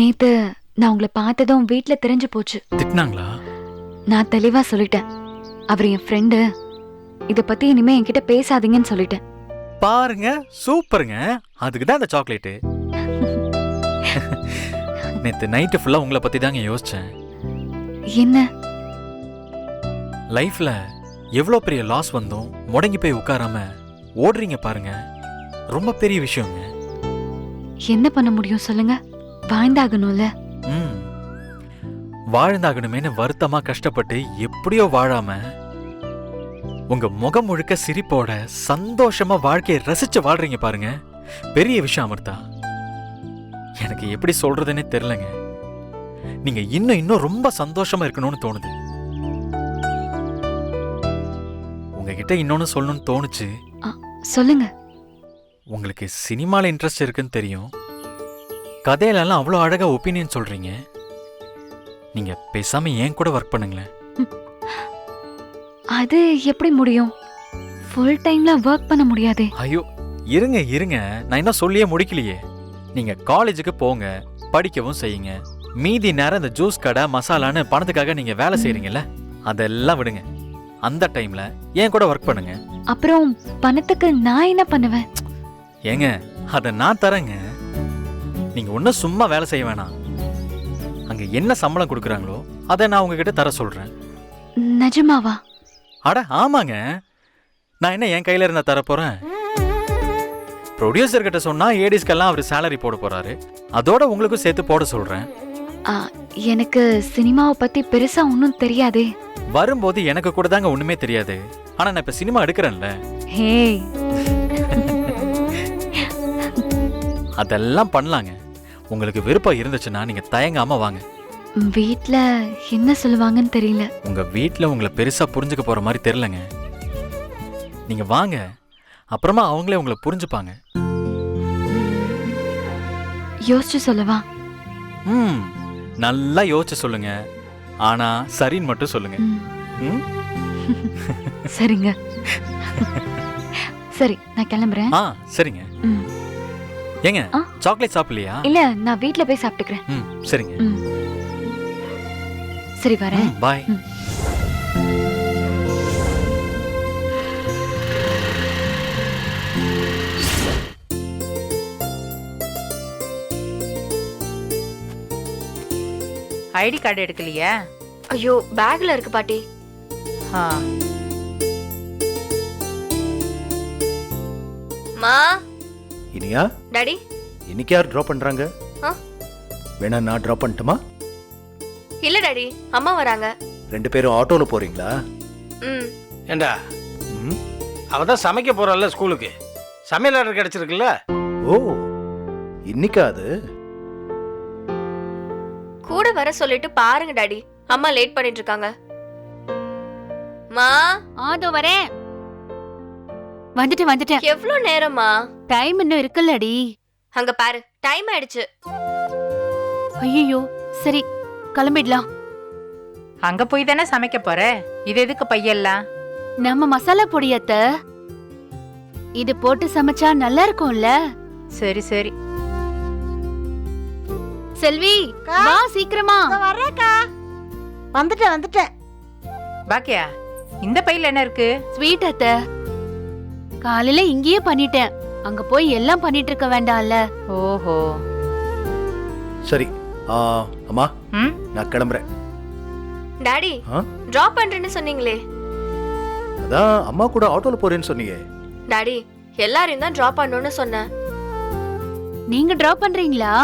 நேத்து நான் உங்களை பார்த்ததும் வீட்ல தெரிஞ்சு போச்சு. திட்டினாங்களா? நான் தெளிவா சொல்லிட்டேன். அவர் என் ஃப்ரெண்டு, இத பத்தி இனிமே என்கிட்ட பேசாதீங்கன்னு சொல்லிட்டேன். பாருங்க, சூப்பருங்க. அதுக்கு தான் இந்த சாக்லேட்டு. நேத்து நைட்டு ஃபுல்லா உங்களை பத்தி தாங்க யோசிச்சேன். என்ன? லைஃப்ல எவ்வளோ பெரிய லாஸ் வந்தும் முடங்கி போய் உட்காராம ஓடுறீங்க பாருங்க, ரொம்ப பெரிய விஷயங்க. என்ன பண்ண முடியும் சொல்லுங்க? வாழ்ந்தாகணும்ல. வாழ்ந்தாகணுமேனு வருத்தமா கஷ்டப்பட்டு எப்படியோ வாழாம உங்க முகம் முழுக்க சிரிப்போட சந்தோஷமா வாழ்க்கையை ரசிச்சு வாழ்றீங்க பாருங்க, பெரிய விஷயம் அமிர்தா. எனக்கு எப்படி சொல்றதுன்னே தெரியலங்க. நீங்க இன்னும் ரொம்ப சந்தோஷமா இருக்கணும்னு தோணுது. உங்ககிட்ட இன்னொன்னு சொல்லணும்னு தோணுச்சு. சொல்லுங்க. உங்களுக்கு சினிமால இன்ட்ரெஸ்ட் இருக்குன்னு தெரியும். கதையிலெல்லாம் அவ்வளோ அழகா ஒப்பீனியன் சொல்றீங்க. நீங்க பேசாம ஏன் கூட ஒர்க் பண்ணுங்களேன். அது எப்படி முடியும்? ஃபுல் டைம்ல ஒர்க் பண்ண முடியாதே. ஐயோ, இருங்க, நான் இன்னும் சொல்லியே முடிக்கலையே. நீங்க காலேஜுக்கு போங்க, படிக்கவும் செய்யுங்க. மீதி நேரம் இந்த ஜூஸ் கடை மசாலான்னு பணத்துக்காக நீங்க வேலை செய்றீங்கல்ல, அதெல்லாம் விடுங்க. அந்த டைம்ல ஏன் கூட ஒர்க் பண்ணுங்க. அப்புறம் பணத்துக்கு நான் என்ன பண்ணுவேன்? ஏங்க, அதை நான் தரேங்க. நீங்க ஒன்னும் சும்மா வேலை செய்ய வேணாம். அங்க என்ன சம்பளம் கொடுக்குறாங்களோ அதை நான் உங்ககிட்ட தர சொல்றேன். நிஜமாவா? அட ஆமாங்க. நான் என்ன என் கையில இருந்தா தர போறேன்? ப்ரொடியூசர் கிட்ட சொன்னா ஏடிஸ்க்கெல்லாம் அவர் சேலரி போட போறாரு. அதோட உங்களுக்கும் சேர்த்து போட சொல்றேன். எனக்கு சினிமாவை பத்தி பெருசா ஒன்னும் தெரியாதே. வரும்போது எனக்கு கூட தாங்க ஒண்ணுமே தெரியாது. ஆனா நான் இப்ப சினிமா எடுக்கிறேன்ல. ஹே, அதெல்லாம் பண்ணலாங்க. உங்களுக்கு விருப்பம் இருந்துச்சுன்னா நீங்க தயங்காம வாங்க. வீட்ல என்ன சொல்லுவாங்கன்னு தெரியல. உங்க வீட்ல உங்களை பெருசா புரிஞ்சுக்க போற மாதிரி தெரியலங்க. நீங்க வாங்க, அப்புறமா அவங்களே உங்களை புரிஞ்சுப்பாங்க. யோசிச்சு சொல்லவா? நல்லா யோசிச்சு சொல்லுங்க. ஆனா சரின்னு மட்டும் சொல்லுங்க. சரிங்க. சரி, நான் கிளம்புறேன். சரிங்க. ஏங்க, சாக்லேட் சாப்பிடலையா? இல்ல, நான் வீட்ல போய் சாப்பிட்டுக்கிறேன். சரிங்க. சரி, வரேன். பாய். ஐடி கார்டு எடுக்கலையா? ஐயோ, பேக்ல இருக்கு பாட்டி. மா. இனியா? டாடி. இன்னைக்கு யார் டிராப் பண்றாங்க? வேணா நான் டிராப் பண்ணட்டுமா? இல்ல டாடி, அம்மா வராங்க. ரெண்டு பேரும் ஆட்டோல போறீங்களா? ஏண்டா, அவதான் சமைக்க போறாள்ல ஸ்கூலுக்கு. சமையல் ஆர்டர் கிடைச்சிருக்குல்ல? ஓ, இன்னைக்கா அது? கூட வர சொல்லிட்டு பாருங்க டாடி, அம்மா லேட் பண்ணிட்டு இருக்காங்க. மா. ஆதோ வரேன். வந்துட்டேன். எவ்ளோ நேரமா? டைம் இன்னும் இருக்குல்லடி. அங்க பாரு, டைம் ஆயிடுச்சு. ஐயோ, சரி கிளம்பிடலாம். அங்க போய் தானே சமைக்க போற. இது எதுக்கு பையெல்லாம்? நம்ம மசாலா பொடியத்த இது போட்டு சமைச்சா நல்லா இருக்கும்ல. சரி சரி. செல்வி, வா சீக்கிரமா. வரேக்கா. வந்துட்டேன். பாக்கியா, இந்த பையில என்ன இருக்கு? ஸ்வீட் அத்த. காலையில இங்கேயே பண்ணிட்டேன். அங்க போய் எல்லாம் பண்ணிட்டு இருக்க வேண்டாம்ல. ஓஹோ, சரி. அம்மா, நான் கிளம்புறேன். டாடி, டிராப் பண்றேன்னு சொன்னீங்களே. அதான் அம்மா கூட ஆட்டோல போறேன்னு சொன்னீங்க. டாடி, எல்லாரையும் தான் டிராப் பண்ணணும்னு சொன்னேன். நீங்க டிராப் பண்றீங்களா?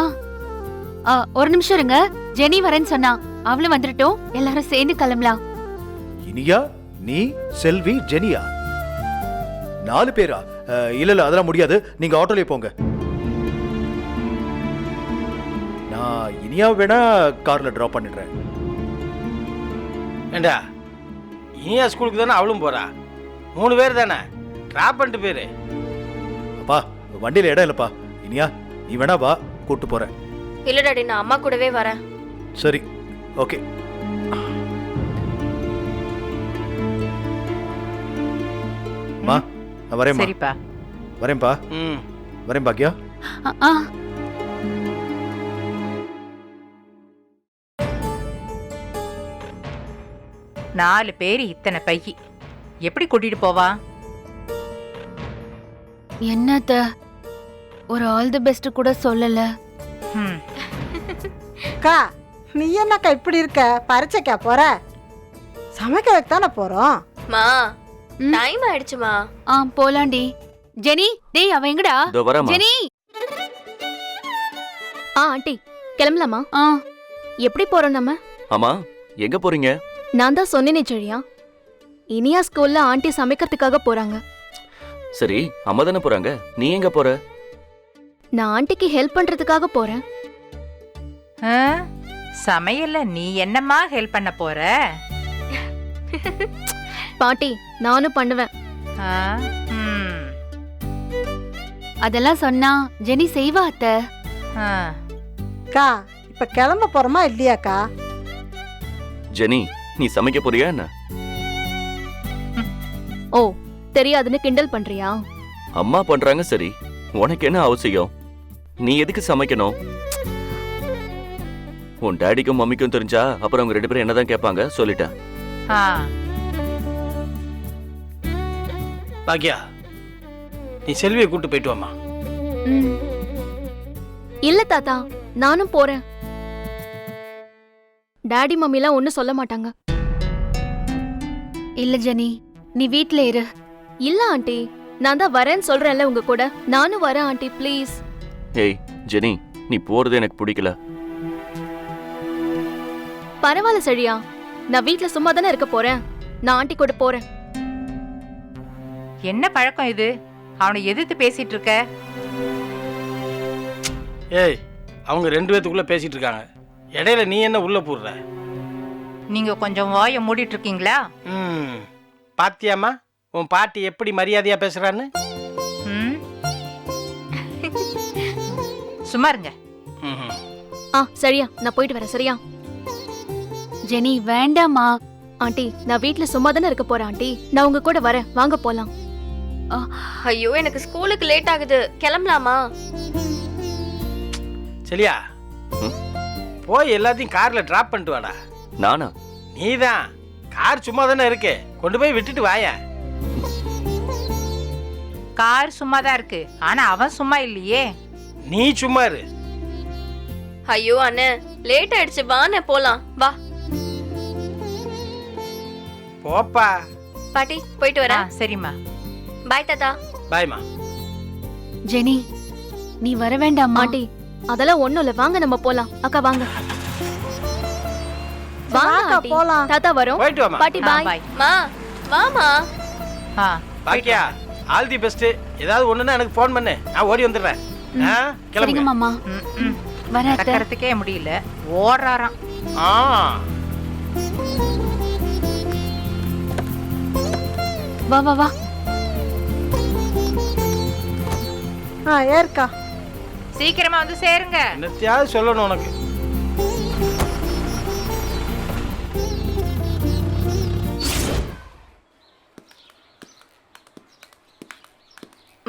ஒரு நிமிஷம் இருங்க. ஜெனி வரேன்னு சொன்னா. அவளும் வந்துட்டோம், எல்லாரும் சேர்ந்து கிளம்பலாம். இனியா, நீ, செல்வி, ஜெனியா, 4 பேரா? இல்ல அதெல்லாம் முடியாது. நீங்க ஆட்டோலயே போங்க. நான் இனியா வேணா கார்ல டிராப் பண்ணிடுறேன். ஏண்டா, இனியா ஸ்கூலுக்கு தானே அவளும் போறா. 3 பேர் தானே, டிராப் பண்ணிட்டு பேரு. அப்பா, வண்டியில இடம் இல்லப்பா. இனியா, நீ வேணா வா, கூட்டு போறேன். இல்ல டாடி, நான் அம்மா கூடவே வரேன். சரி, ஓகே. மா, நான் வரேன். சரிப்பா. வரேன்பா. வரேன் பாக்கியா. 4 பேர் இத்தனை பையி எப்படி கூட்டிட்டு போவா? என்னத்த ஒரு ஆல் தி பெஸ்ட் கூட சொல்லல. ம், அக்கா நீ என்னக்கா இப்படி இருக்க? பரீட்சைக்கா போற? சமைக்கிறதுக்கு தானே போறோம். மா ம். டைம் ஆயிடுச்சுமா. போலாண்டி. ஜெனி, டேய் அவ எங்கடா? இதோ வரேம்மா. ஜெனி. ஆண்டி கிளம்பலாமா? எப்படி போறோம் நம்ம? ஆமா, எங்க போறீங்க? நான் தான் சொன்னேனே ஜெழியா, இனியா ஸ்கூல்ல ஆண்டி சமைக்கிறதுக்காக போறாங்க. சரி, அம்மா தானே போறாங்க, நீ எங்க போற? நான் ஆண்டிக்கு ஹெல்ப் பண்றதுக்காக போறேன். ஆ? சமையல்ல நீ என்னம்மா ஹெல்ப் பண்ண போற? பாட்டி நானும் பண்ணுவேன். ஆ? ம், அதெல்லாம் சொன்னா ஜெனி செய்வா அத்த. ஆ. அக்கா இப்ப கிளம்ப போறோமா இல்லையாக்கா? ஜெனி, நீ சமைக்க போறியா என்ன? ஓ தெரியாதுன்னு கிண்டல் பண்றியா? அம்மா பண்றாங்க சரி, உனக்கு என்ன அவசியம்? நீ எதுக்கு சமைக்கணும்? உன் டாடிக்கும் மம்மிக்கும் தெரிஞ்சா அப்புறம் அவங்க 2 பேரும் என்னதான் கேட்பாங்க, சொல்லிட்டேன். ஆ. பாக்கியா, நீ செல்வியை கூட்டு போயிட்டு வாமா. ம். இல்ல தாத்தா, நானும் போறேன். டாடி மம்மிலாம் ஒன்னும் சொல்ல மாட்டாங்க. இல்ல ஜெனி, நீ வீட்ல இரு. இல்ல ஆண்டி, நான் தான் வரேன்னு சொல்றேன்ல உங்க கூட. நானும் வரேன் ஆண்டி, ப்ளீஸ். ஏய் ஜெனி, நீ போறது எனக்கு பிடிக்கல. பரவாயில்ல சரியா, நான் வீட்ல சும்மா தானே இருக்க போறேன். நான் ஆண்டி கூட போறேன். என்ன பழக்கம் இது? அவனை எதிர்த்து பேசிட்டு இருக்க? ஏய், அவங்க 2 பேத்துக்குள்ள பேசிட்டு இருக்காங்க, இடையில நீ என்ன உள்ள போடுற? நீங்க கொஞ்சம் வாயை மூடிட்டு இருக்கீங்களா? ம், பாத்தியாமா உன் பாட்டி எப்படி மரியாதையா பேசுறான்னு? ம். சும்மா இருங்க. ம்ஹும். சரியா, நான் போயிட்டு வரேன். சரியா ஜெனி வேண்டாமா. ஆண்டி, நான் வீட்ல சும்மா தானே இருக்க போறேன் ஆண்டி. நான் உங்க கூட வரேன், வாங்க போலாம். ஐயோ எனக்கு ஸ்கூலுக்கு லேட் ஆகுது, கிளம்பலாமா? சரியா, ம். போய் எல்லாத்தையும் கார்ல டிராப் பண்ணிட்டு வாடா. நானா? நீதான், கார் சும்மா தானே இருக்கு, கொண்டு போய் விட்டுட்டு வாயா. கார் சும்மா தான் இருக்கு, ஆனா அவன் சும்மா இல்லையே. நீ சும்மா இரு. ஐயோ அண்ணே லேட் ஆயிடுச்சு, வாண்ணே போலாம் வா. போப்பா. பாட்டி போயிட்டு ஆ, வரேன். சரிம்மா. பாய் தாத்தா. பாய்மா. ஜெனி நீ வர வேண்டாமா. ஆண்டி அதெல்லாம் ஒண்ணும் இல்ல, வாங்க நம்ம போலாம். அக்கா வாங்க. வாங்க வாக்கா, ஆண்டி. போலாம். தாத்தா வரோம். போயிட்டு வாமா. பாட்டி ஆ, பாய். பாய். மா வாமா. ஆ, பாக்கியா, ஆல் தி பெஸ்ட். ஏதாவது ஒண்ணுன்னா எனக்கு ஃபோன் பண்ணு, நான் ஓடி வந்துடுறேன். சரிங்க கிளம்புங்க. மாமா. ம், ம். வர அத்த. நடக்கறதுக்கே முடியல, ஓடுறாராம். ஆ, வா வா வா. ஏற்கா. சீக்கிரமா வந்து சேருங்க. என்னத்தையாவது சொல்லணும் உனக்கு.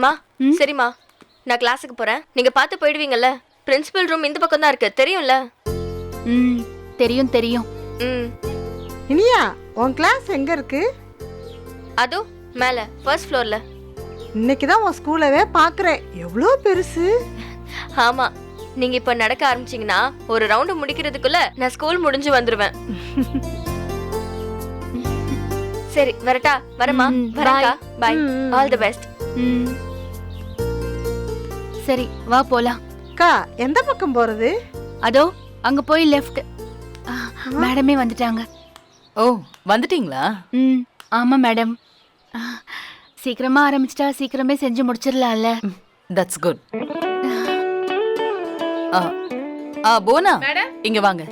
மா சரிம்மா, நான் கிளாஸுக்கு போறேன், நீங்க பார்த்து போயிடுவீங்கல்ல. பிரின்சிபல் ரூம் இந்த பக்கம் தான் இருக்கு, தெரியும்ல? ம் தெரியும் தெரியும். ம். இனியா உன் கிளாஸ் எங்க இருக்கு? அதோ மேல ஃபர்ஸ்ட் ஃப்ளோர்ல. இன்னைக்கு தான் உன் ஸ்கூலவே பாக்குறேன், எவ்வளோ பெருசு. ஆமா, நீங்க இப்ப நடக்க ஆரம்பிச்சீங்கன்னா ஒரு ரவுண்டு முடிக்கிறதுக்குள்ள நான் ஸ்கூல் முடிஞ்சு வந்துருவேன். சரி வரட்டா? வரமா? ம், வரக்கா. பை. ம். All the best. ம் சரி வா போலாம். அக்கா எந்த பக்கம் போறது? அதோ அங்க போய் லெஃப்ட். மேடமே வந்துட்டாங்க. ஓ வந்துட்டீங்களா? ம் ஆமா மேடம். சீக்கிரமா ஆரம்பிச்சிட்டா சீக்கிரமே செஞ்சு முடிச்சிடலாம்ல. That's good. போனா இங்க வாங்க.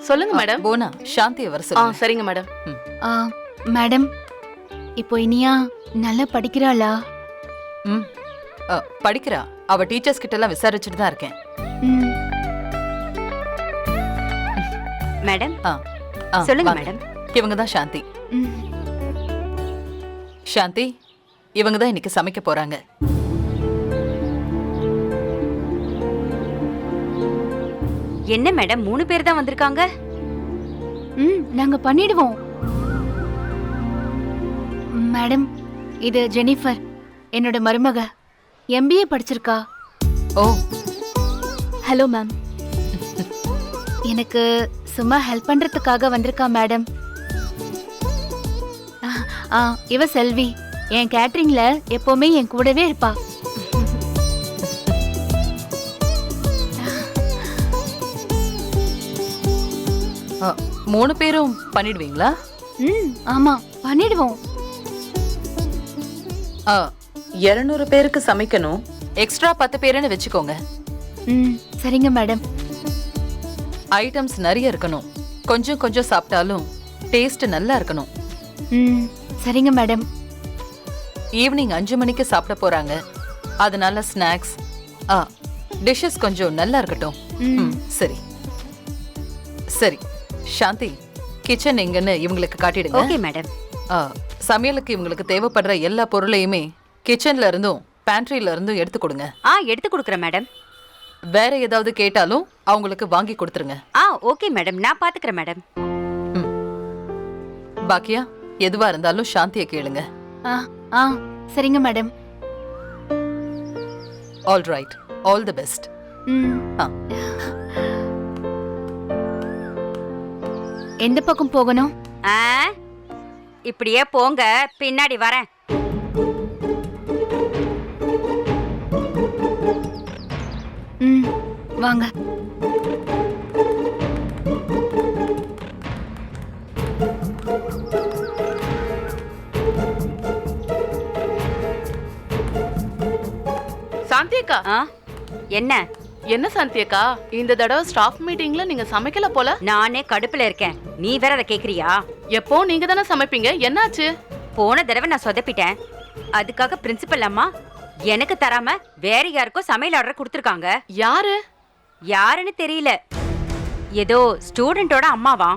சொல்லுங்க மேடம். போனா சாந்தியை வர சொல்லுங்க. சரிங்க மேடம். மேடம் இப்போ இனியா நல்லா படிக்கிறாளா? ம் படிக்கிறா. அவ டீச்சர்ஸ் கிட்ட எல்லாம் விசாரிச்சுட்டு தான் இருக்கேன். ம் மேடம் சொல்லுங்க மேடம். இவங்க தான் சாந்தி. ம். சாந்தி, இவங்க தான் இன்னைக்கு சமைக்க போறாங்க. என்ன மேடம் 3 பேர் தான் வந்திருக்காங்க? நாங்க பண்ணிடுவோம். மேடம், இது ஜெனிஃபர், என்னோட மருமக. MBA படிச்சிருக்கா. ஓ, ஹலோ மேம். எனக்கு சும்மா ஹெல்ப் பண்றதுக்காக வந்திருக்கா மேடம். இவ செல்வி, என் கேட்டரிங்ல எப்பவுமே என் கூடவே இருப்பா. அ, 3 பேரும் பண்ணிடுவீங்களா? ஆமா, பண்ணிடுவோம். 200 பேருக்கு சமைக்கணும். எக்ஸ்ட்ரா 10 பேருன்னு வச்சுக்கோங்க. சரிங்க மேடம். ஐட்டம்ஸ் நிறைய இருக்கணும். கொஞ்சம் கொஞ்சம் சாப்பிட்டாலும் டேஸ்ட் நல்லா இருக்கணும். சரிங்க மேடம். ஈவினிங் 5 மணிக்கு சாப்பிட போறாங்க. அதனால ஸ்நாக்ஸ், டிஷ்ஷஸ் கொஞ்சம் நல்லா இருக்கட்டும். சரி சரி. சாந்தி, கிச்சன் எங்கன்னு இவங்களுக்கு காட்டிடுங்க. Okay madam. சமையலுக்கு இவங்களுக்கு தேவைப்படுற எல்லா பொருளையுமே கிச்சன்ல இருந்தும் பேண்ட்ரியில இருந்தும் எடுத்து கொடுங்க. எடுத்து கொடுக்குறேன் மேடம். வேற ஏதாவது கேட்டாலும் அவங்களுக்கு வாங்கி கொடுத்துருங்க. ஓகே மேடம், நான் பாத்துக்கிறேன் மேடம். பாக்கியா, எதுவா இருந்தாலும் சாந்தியை கேளுங்க. சரிங்க madam. All right, all the best. எந்த பக்கம் போகணும்? இப்படியே போங்க, பின்னாடி வரேன். வாங்க. சாந்தியக்கா, என்ன என்ன சாந்தியக்கா, இந்த தடவை ஸ்டாஃப் மீட்டிங்ல நீங்க சமைக்கல போல? நானே கடுப்புல இருக்கேன், நீ வேற அதை கேக்குறியா? எப்போ நீங்க தானே சமைப்பீங்க, என்னாச்சு? போன தடவை நான் சொதப்பிட்டேன். அதுக்காக பிரின்சிபல் அம்மா எனக்கு தராம வேற யாருக்கும் சமையல் ஆர்டர் கொடுத்துருக்காங்க. யாரு? யாருன்னு தெரியல. ஏதோ ஸ்டூடெண்டோட அம்மாவா.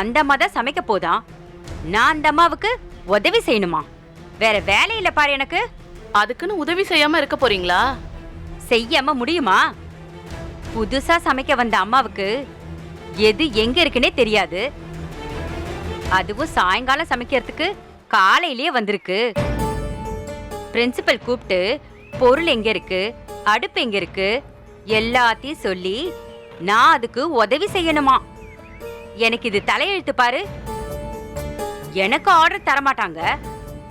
அந்த அம்மா தான் சமைக்க போதா. நான் அந்த அம்மாவுக்கு உதவி செய்யணுமா? வேற வேலை இல்ல பாரு எனக்கு. அதுக்குன்னு உதவி செய்யாம இருக்க போறீங்களா? செய்யாம முடியுமா? புதுசா சமைக்க வந்த அம்மாவுக்கு எது எங்க இருக்குன்னே தெரியாது. அதுவும் சாயங்காலம் சமைக்கிறதுக்கு காலையிலேயே வந்திருக்கு. பிரின்சிபல் கூப்பிட்டு பொருள் எங்க இருக்கு, அடுப்பு எங்க இருக்கு எல்லாத்தையும் சொல்லி நான் அதுக்கு உதவி செய்யணுமா? எனக்கு இது தலையெழுத்து பாரு. எனக்கு ஆர்டர் தரமாட்டாங்க,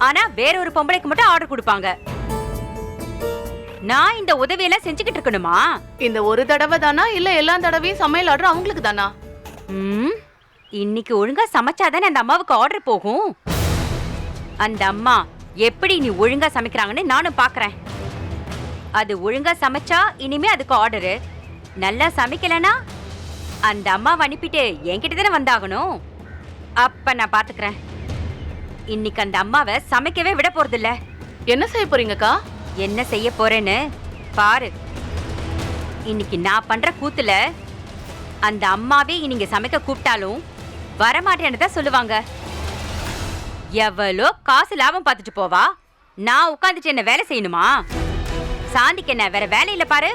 ஆனா வேற ஒரு பொம்பளைக்கு மட்டும் ஆர்டர் கொடுப்பாங்க. நான் இந்த உதவியெல்லாம் செஞ்சுக்கிட்டு இருக்கணுமா? இந்த ஒரு தடவை தானா, இல்ல எல்லா தடவையும் சமையல் ஆர்டர் அவங்களுக்கு தானா? இன்னைக்கு ஒழுங்கா சமைச்சாதானே அந்த அம்மாவுக்கு ஆர்டர் போகும். அந்த அம்மா எப்படி நீ ஒழுங்கா சமைக்கிறாங்கன்னு நானும் பாக்குறேன். அது ஒழுங்கா சமைச்சா இனிமே அதுக்கு ஆர்டரு. நல்லா சமைக்கலனா அந்த அம்மாவை அனுப்பிட்டு என்கிட்ட தானே வந்தாகணும். அப்ப நான் பாத்துக்கிறேன். இன்னைக்கு அந்த அம்மாவை சமைக்கவே விட போறது இல்ல. என்ன செய்ய போறீங்கக்கா? என்ன செய்ய போறேன்னு பாரு. இன்னைக்கு நான் பண்ற கூத்துல அந்த அம்மாவே இன்னைக்கு சமைக்க கூப்பிட்டாலும் வரமாட்டேன்னு தான் சொல்லுவாங்க. எவ்வளோ காசு லாபம் பார்த்துட்டு போவா. நான் உட்காந்துட்டு என்ன வேலை செய்யணுமா? சாந்திக்கு என்ன வேற வேலை இல்ல பாரு.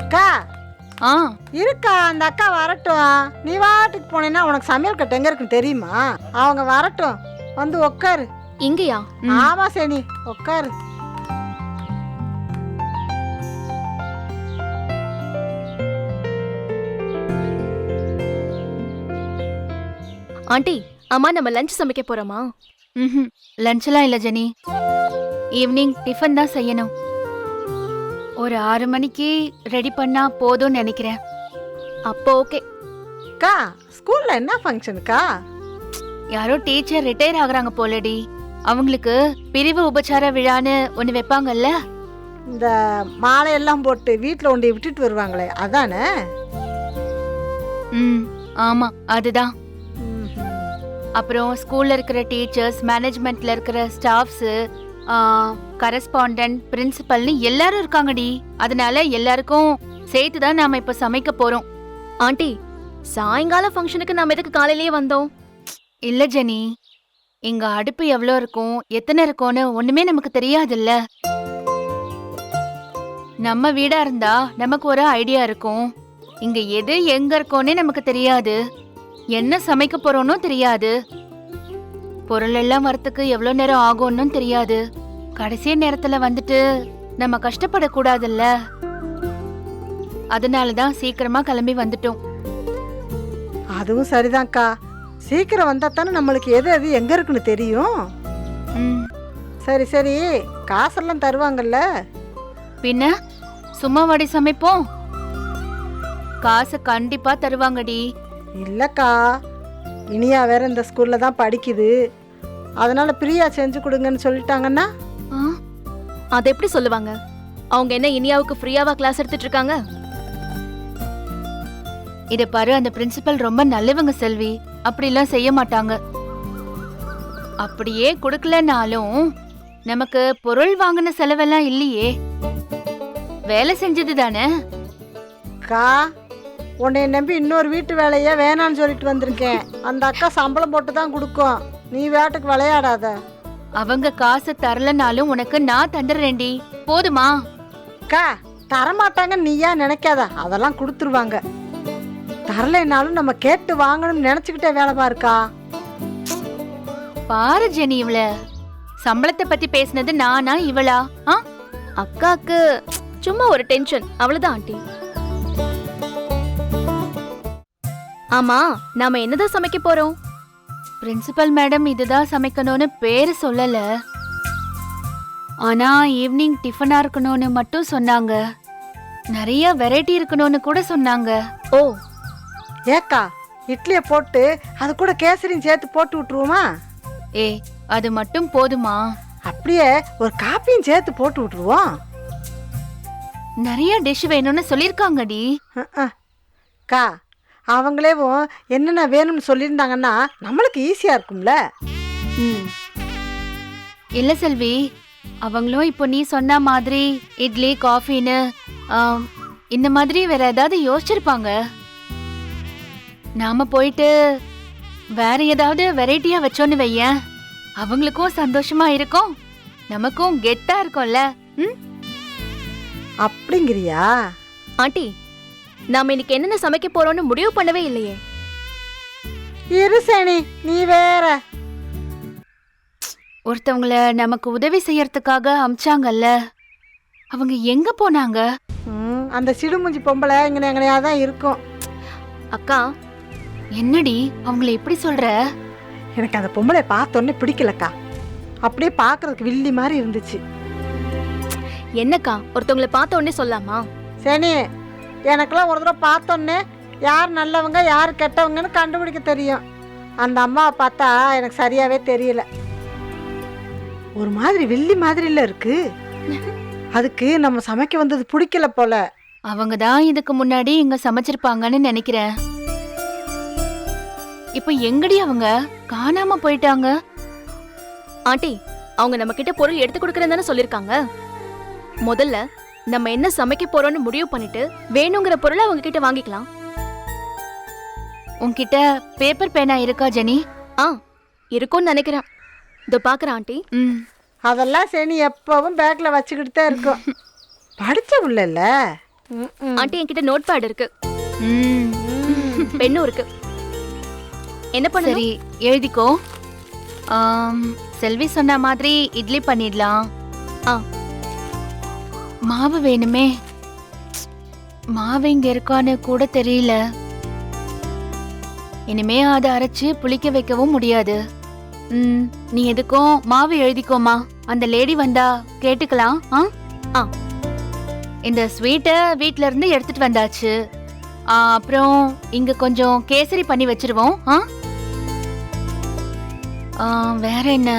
அக்கா, இருக்கா, அந்த அக்கா வரட்டும். நீ வாட்டுக்கு போனேன்னா உனக்கு சமையல் கட்டு எங்க இருக்குன்னு தெரியுமா? அவங்க வரட்டும், வந்து உட்காரு. இங்கயா? ஆமா சரி, உட்காரு. ஆண்டி, அம்மா நம்ம லஞ்ச் சமைக்க போறோமா? லஞ்ச்லாம் இல்ல ஜெனி, ஈவினிங் டிஃபன் தான் செய்யணும். ஒரு 6 மணிக்கு ரெடி பண்ணா போதும்னு நினைக்கிறேன். அப்போ ஓகே. அக்கா, ஸ்கூல்ல என்ன ஃபங்க்ஷனுக்கா? யாரோ டீச்சர் ரிட்டையர் ஆகுறாங்க போலடி. அவங்களுக்கு பிரிவு உபச்சார விழான்னு ஒண்ணு வைப்பாங்கல்ல. இந்த மாலையெல்லாம் போட்டு வீட்டில் ஒண்டி விட்டுட்டு வருவாங்களே, அதானே? ஆமா, அதுதான். அப்புறம் ஸ்கூல்ல இருக்கிற டீச்சர்ஸ், மேனேஜ்மெண்ட்ல இருக்கிற ஸ்டாஃப்ஸ், கரஸ்பாண்டன்ட், பிரின்சிபல்னு எல்லாரும் இருக்காங்கடி. அதனால எல்லாருக்கும் சேர்த்து தான் நாம இப்ப சமைக்க போறோம். ஆண்டி, சாயங்கால ஃபங்க்ஷனுக்கு நாம எதுக்கு காலையிலேயே வந்தோம்? இல்ல ஜெனி, இங்க அடுப்பு எவ்வளோ இருக்கும், எத்தனை இருக்கும்னு ஒண்ணுமே நமக்கு தெரியாதுல்ல. நம்ம வீடா இருந்தா நமக்கு ஒரு ஐடியா இருக்கும். இங்க எது எங்க இருக்கோன்னே நமக்கு தெரியாது. என்ன சமைக்க போறோம்னு தெரியாது. பொருள் எல்லாம் வரத்துக்கு எவ்வளவு நேரம் ஆகும்னு தெரியாது. கடைசி நேரத்துல வந்துட்டு நம்ம கஷ்டப்படக்கூடாதுல்ல. அதனாலதான் சீக்கிரமா கிளம்பி வந்துட்டோம். அதுவும் சரிதான்க்கா. சீக்கிரம் வந்தா தானே நம்மளுக்கு எது எது எங்க இருக்குன்னு தெரியும். ம், சரி சரி, காசெல்லாம் தருவாங்கல்ல? பின்ன சும்மா வாடி சமைப்போம். காசு கண்டிப்பா தருவாங்கடி. இல்லக்கா, இனியா வேற இந்த ஸ்கூல்ல தான் படிக்குது. அதனால பிரியா செஞ்சு கொடுங்கன்னு சொல்லிட்டாங்கன்னா ஆ, அதை எப்படி சொல்லுவாங்க? அவங்க என்ன இனியாவுக்கு ஃப்ரீயாவா கிளாஸ் எடுத்துட்டு இருக்காங்க? இத பாரு, அந்த பிரின்சிபல் ரொம்ப நல்லவங்க செல்வி. அப்படிலாம் செய்ய மாட்டாங்க. அப்படியே கொடுக்கலனாலும் நமக்கு பொருள் வாங்கின செலவெல்லாம் இல்லையே. வேலை செஞ்சது தானே. அக்கா, உன்னை நம்பி இன்னொரு வீட்டு வேலையை வேணான்னு சொல்லிட்டு வந்திருக்கேன். அந்த அக்கா சம்பளம் போட்டு தான் கொடுக்கும். நீ வேட்டுக்கு விளையாடாத. அவங்க காசு தரலனாலும் உனக்கு நான் தந்துடுறேன்டி. போதுமா? அக்கா, தரமாட்டாங்க நீயா நினைக்காத. அதெல்லாம் கொடுத்துருவாங்க. தரலைனாலும் நம்ம கேட்டு வாங்கணும்னு நினைச்சுக்கிட்டே வேலை பாருக்கா. பாரு ஜெனி, இவள சம்பளத்தை பத்தி பேசினது நானா இவளா? அக்காக்கு சும்மா ஒரு டென்ஷன், அவ்வளவுதான் ஆண்டி. ஆமா, நாம என்னதான் சமைக்க போறோம்? பிரின்சிபல் மேடம் இதுதான் சமைக்கணும்னு பேரு சொல்லல. ஆனா ஈவினிங் டிஃபனா இருக்கணும்னு மட்டும் சொன்னாங்க. நிறைய வெரைட்டி இருக்கணும்னு கூட சொன்னாங்க. ஓ, ஏக்கா, இட்லியை போட்டு அது கூட கேசரியும் சேர்த்து போட்டு விட்டுருவோமா? ஏ, அது மட்டும் போதுமா? அப்படியே ஒரு காப்பியும் சேர்த்து போட்டு விட்டுருவோம். நிறைய டிஷ் வேணும்னு சொல்லிருக்காங்கடி. அக்கா, அவங்களேவும் என்னென்ன வேணும்னு சொல்லியிருந்தாங்கன்னா நம்மளுக்கு ஈஸியா இருக்கும்ல. இல்ல செல்வி, அவங்களும் இப்போ நீ சொன்ன மாதிரி இட்லி காஃபின்னு இந்த மாதிரி வேற ஏதாவது யோசிச்சிருப்பாங்க. நாம போயிட்டு வேற ஏதாவது வெரைட்டியா வச்சோன்னு வையேன், அவங்களுக்கும் சந்தோஷமா இருக்கும், நமக்கும் கெத்தா இருக்கும்ல. அப்படிங்கிறியா? ஆண்டி, நாம இன்னைக்கு என்னென்ன சமைக்க போறோம்னு முடிவு பண்ணவே இல்லையே. இரு சேனி, நீ வேற. ஒருத்தவங்கள நமக்கு உதவி செய்யறதுக்காக அமிச்சாங்கல்ல, அவங்க எங்க போனாங்க? அந்த சிடுமுஞ்சி பொம்பளை இங்க எங்கனையாதான் இருக்கும். அக்கா, என்னடி அவங்கள எப்படி சொல்ற? எனக்கு அந்த பொம்பளை பார்த்தோன்னே பிடிக்கலக்கா. அப்படியே பார்க்கறதுக்கு வில்லி மாதிரி இருந்துச்சு. என்னக்கா, ஒருத்தவங்களை பார்த்த உடனே சொல்லாமா? சரி, எனக்கெல்லாம் ஒரு தடவை பார்த்தோன்னே யார் நல்லவங்க யார் கெட்டவங்கன்னு கண்டுபிடிக்க தெரியும். அந்த அம்மாவை பார்த்தா எனக்கு சரியாவே தெரியல. ஒரு மாதிரி வில்லி மாதிரில இருக்கு. அதுக்கு நம்ம சமைக்க வந்தது பிடிக்கல போல. அவங்க தான் இதுக்கு முன்னாடி இங்க சமைச்சிருப்பாங்கன்னு நினைக்கிறேன். இப்ப எங்கடி அவங்க காணாம போயிட்டாங்க? ஆண்டி, அவங்க நம்ம கிட்ட பொருள் எடுத்து கொடுக்கறேன்னு சொல்லிருக்காங்க. முதல்ல நம்ம என்ன சமைக்க போறோம்னு முடிவு பண்ணிட்டு வேணுங்கிற பொருளை அவங்க கிட்ட வாங்கிக்கலாம். உன்கிட்ட பேப்பர் பேனா இருக்கா ஜெனி? இருக்கும்னு நினைக்கிறேன். இதோ பாக்குறேன் ஆண்டி. அதெல்லாம் சரி, எப்பவும் பேக்ல வச்சுக்கிட்டு தான் இருக்கும். படிச்ச உள்ள ஆண்டி, என்கிட்ட நோட் பேட் இருக்கு, பெண்ணும் இருக்கு. என்ன பண்ண? சரி, எழுதிக்கோ. செல்வி சொன்ன மாதிரி இட்லி பண்ணிடலாம். மாவு வேணுமே. மாவு இங்க இருக்கான்னு கூட தெரியல. இனிமே அதை அரைச்சு புளிக்க வைக்கவும் முடியாது. நீ எதுக்கும் மாவு எழுதிக்கோமா. அந்த லேடி வந்தா கேட்டுக்கலாம். இந்த ஸ்வீட்டை வீட்ல இருந்து எடுத்துட்டு வந்தாச்சு. அப்புறம் இங்க கொஞ்சம் கேசரி பண்ணி வச்சிருவோம். வேற என்ன?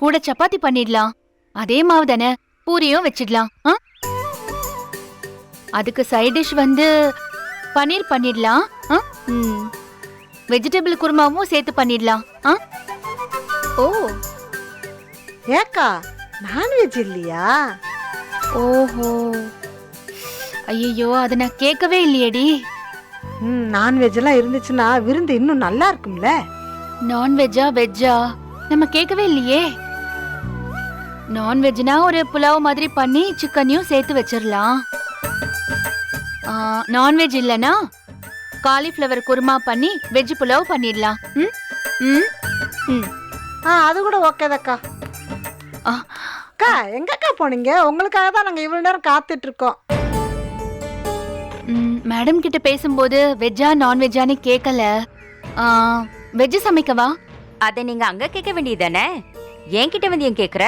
கூட சப்பாத்தி பண்ணிடலாம். அதே மாவு தானே, பூரியும் வச்சிடலாம். அதுக்கு சைட் டிஷ் வந்து பன்னீர் பண்ணிடலாம். வெஜிடபிள் குருமாவும் சேர்த்து பண்ணிடலாம். ஓ, ஏக்கா, நான்வெஜ் இல்லையா? ஓஹோ, ஐயோ, அதை நான் கேட்கவே இல்லையேடி. நான்வெஜ் எல்லாம் இருந்துச்சுன்னா விருந்து இன்னும் நல்லா இருக்கும்ல. நான்வெஜ்ஜா வெஜ்ஜா நம்ம கேட்கவே இல்லையே. நான்வெஜ்னா ஒரு புலாவ் மாதிரி பண்ணி சிக்கனையும் சேர்த்து வச்சிடலாம். நான்வெஜ் இல்லனா காலிஃப்ளவர் குருமா பண்ணி வெஜ் புலாவ் பண்ணிடலாம். ம் ம் ம். அது கூட ஓகேதாக்கா. அக்கா எங்கக்கா போனீங்க? உங்களுக்காக தான் நாங்கள் இவ்வளோ நேரம் காத்துட்டு இருக்கோம். மேடம் கிட்ட பேசும்போது வெஜ்ஜா நான்வெஜ்ஜான்னு கேட்கல. வெஜ் சமைக்கவா? அதை நீங்க அங்க கேட்க வேண்டியதானே, என்கிட்ட வந்து ஏன் கேக்குற?